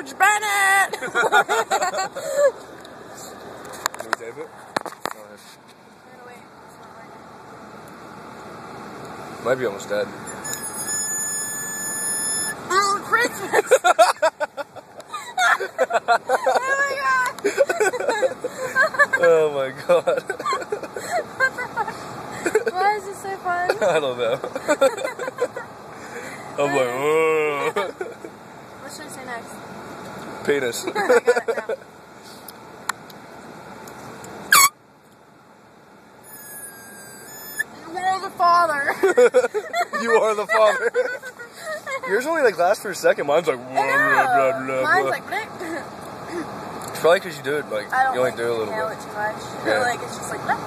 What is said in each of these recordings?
George Bennett! Can we tape it? Go ahead. Might be almost dead. Oh, Christmas! Oh my god! Oh my god. What the fuck? Why is this so fun? I don't know. I'm like, whoa. What should I say next? Penis. I got it now. You are the father. You are the father. Yours only like lasts for a second. Mine's like, blah, blah, blah, blah. Mine's like, bleh. It's probably because you do it like, I don't you only like do it a little inhale bit. it too much. Yeah. Like, it's just like, bleh.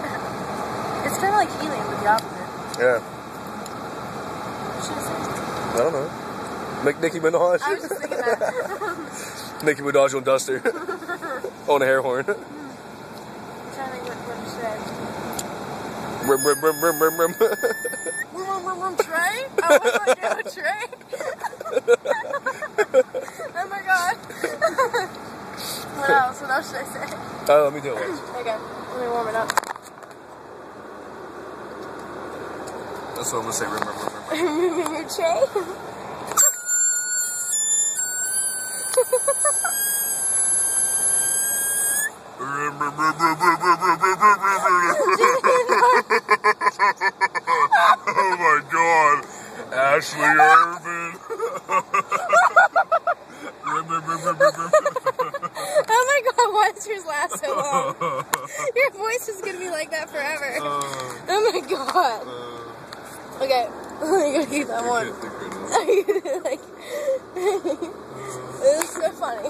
It's kind of like helium, but the opposite. Yeah. What should I say? I don't know. Make Nicki Minaj. I was just thinking that. Nicki Minaj on Duster. On a hair horn. I'm trying to think what you said. Brim, brim, brim, brim, brim, brim. Trey? Oh, what do I do? Trey? Oh my god. What else? What else should I say? Let me do it once. Okay, let me warm it up. That's what I'm gonna say. Brim, brim, brim, brim. Removing your tray? Oh my god. Ashley Irvin. Oh my god, why does yours last so long? Your voice is gonna be like that forever. Oh my god. Okay, I'm gonna keep that one. Like, this is so funny.